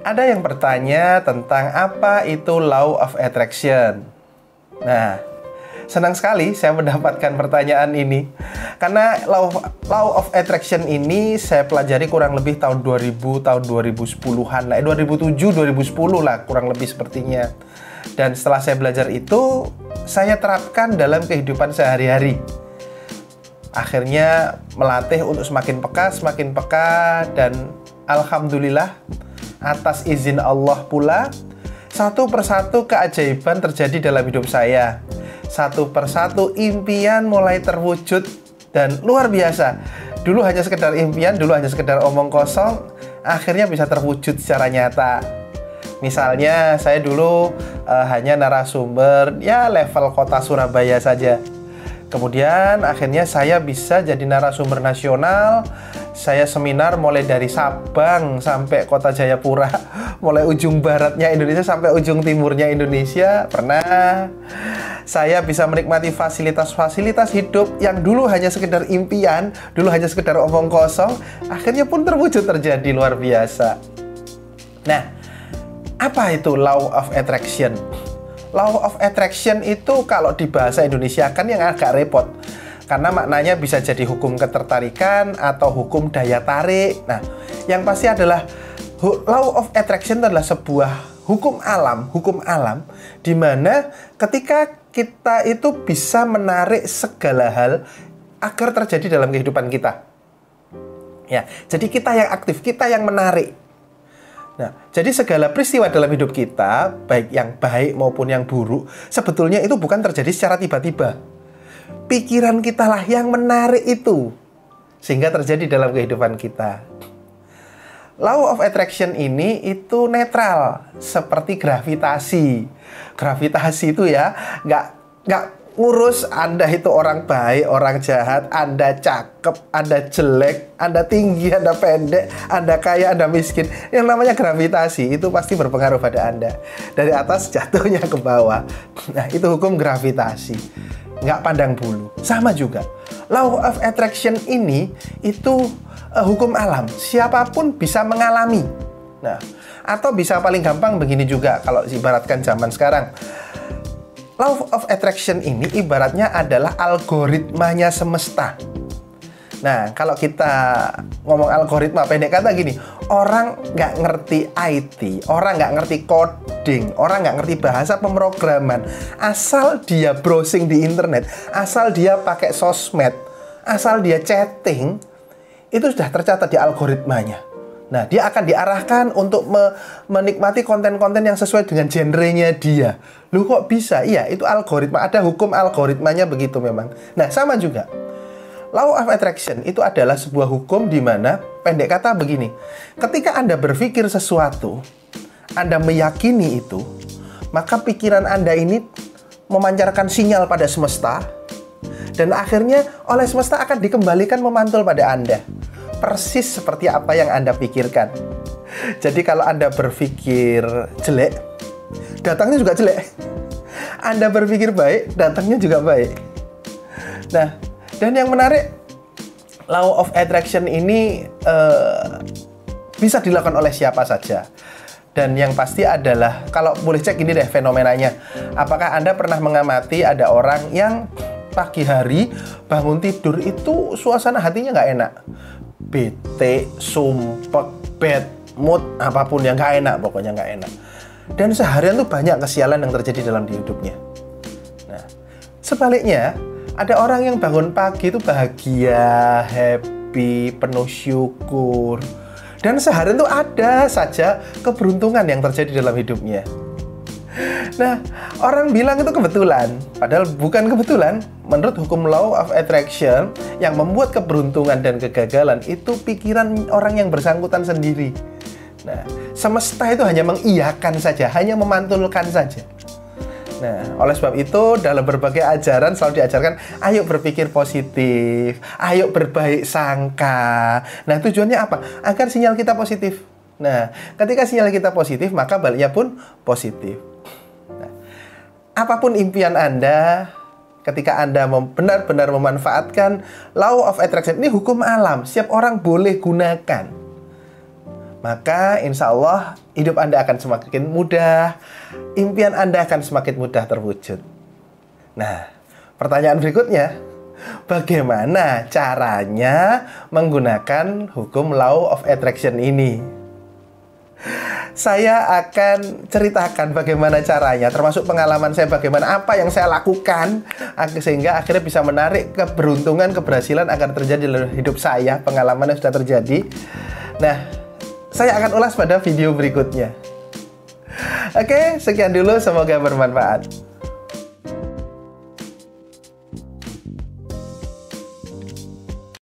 Ada yang bertanya tentang apa itu Law of Attraction. Nah, senang sekali saya mendapatkan pertanyaan ini. Karena Law of Attraction ini saya pelajari kurang lebih tahun 2000, tahun 2010-an lah. 2007, 2010 lah kurang lebih sepertinya. Dan setelah saya belajar itu, saya terapkan dalam kehidupan sehari-hari. Akhirnya melatih untuk semakin peka, dan alhamdulillah atas izin Allah pula, satu persatu keajaiban terjadi dalam hidup saya. Satu persatu impian mulai terwujud dan luar biasa. Dulu hanya sekedar impian, dulu hanya sekedar omong kosong, akhirnya bisa terwujud secara nyata. Misalnya saya dulu hanya narasumber ya level kota Surabaya saja. Kemudian akhirnya saya bisa jadi narasumber nasional. Saya seminar mulai dari Sabang sampai kota Jayapura, mulai ujung baratnya Indonesia sampai ujung timurnya Indonesia. Pernah saya bisa menikmati fasilitas-fasilitas hidup yang dulu hanya sekedar impian, dulu hanya sekedar omong kosong, akhirnya pun terwujud, terjadi luar biasa. Nah, apa itu Law of Attraction? Law of Attraction itu kalau di bahasa Indonesia kan yang agak repot. Karena maknanya bisa jadi hukum ketertarikan atau hukum daya tarik. Nah, yang pasti adalah Law of Attraction adalah sebuah hukum alam di mana ketika kita itu bisa menarik segala hal agar terjadi dalam kehidupan kita. Ya, jadi kita yang aktif, kita yang menarik. Nah, jadi segala peristiwa dalam hidup kita, baik yang baik maupun yang buruk, sebetulnya itu bukan terjadi secara tiba-tiba. Pikiran kita lah yang menarik itu, sehingga terjadi dalam kehidupan kita. Law of Attraction ini itu netral, seperti gravitasi. Gravitasi itu ya, nggak ngurus Anda itu orang baik, orang jahat, Anda cakep, Anda jelek, Anda tinggi, Anda pendek, Anda kaya, Anda miskin. Yang namanya gravitasi itu pasti berpengaruh pada Anda. Dari atas jatuhnya ke bawah. Nah, itu hukum gravitasi. Nggak pandang bulu. Sama juga. Law of Attraction ini itu hukum alam. Siapapun bisa mengalami. Nah, atau bisa paling gampang begini juga kalau ibaratkan zaman sekarang. Law of Attraction ini ibaratnya adalah algoritmanya semesta. Nah, kalau kita ngomong algoritma, pendek kata gini, orang nggak ngerti IT, orang nggak ngerti coding, orang nggak ngerti bahasa pemrograman, asal dia browsing di internet, asal dia pakai sosmed, asal dia chatting, itu sudah tercatat di algoritmanya. Nah, dia akan diarahkan untuk menikmati konten-konten yang sesuai dengan genrenya dia. Loh, kok bisa? Iya, itu algoritma. Ada hukum algoritmanya begitu memang. Nah, sama juga. Law of Attraction itu adalah sebuah hukum di mana, pendek kata begini, ketika Anda berpikir sesuatu, Anda meyakini itu, maka pikiran Anda ini memancarkan sinyal pada semesta, dan akhirnya oleh semesta akan dikembalikan memantul pada Anda. Persis seperti apa yang Anda pikirkan. Jadi kalau Anda berpikir jelek, datangnya juga jelek. Anda berpikir baik, datangnya juga baik. Nah, dan yang menarik, Law of Attraction ini bisa dilakukan oleh siapa saja. Dan yang pasti adalah, kalau boleh cek ini deh fenomenanya. Apakah Anda pernah mengamati ada orang yang pagi hari bangun tidur itu suasana hatinya nggak enak? Bete, sumpek, bad mood, apapun yang nggak enak, pokoknya nggak enak. Dan seharian tuh banyak kesialan yang terjadi dalam hidupnya. Nah, sebaliknya, ada orang yang bangun pagi itu bahagia, happy, penuh syukur. Dan seharian tuh ada saja keberuntungan yang terjadi dalam hidupnya. Nah, orang bilang itu kebetulan. Padahal bukan kebetulan. Menurut hukum Law of Attraction, yang membuat keberuntungan dan kegagalan itu pikiran orang yang bersangkutan sendiri. Nah, semesta itu hanya mengiyakan saja, hanya memantulkan saja. Nah, oleh sebab itu, dalam berbagai ajaran selalu diajarkan, ayo berpikir positif, ayo berbaik sangka. Nah, tujuannya apa? Agar sinyal kita positif. Nah, ketika sinyal kita positif, maka baliknya pun positif. Nah, apapun impian Anda, ketika Anda benar-benar memanfaatkan Law of Attraction, ini hukum alam, setiap orang boleh gunakan. maka insya Allah hidup Anda akan semakin mudah, impian Anda akan semakin mudah terwujud. Nah, pertanyaan berikutnya, bagaimana caranya menggunakan hukum Law of Attraction ini? Saya akan ceritakan bagaimana caranya, termasuk pengalaman saya, bagaimana apa yang saya lakukan sehingga akhirnya bisa menarik keberuntungan, keberhasilan akan terjadi dalam hidup saya, pengalaman yang sudah terjadi. Nah, saya akan ulas pada video berikutnya. Oke, sekian dulu, semoga bermanfaat.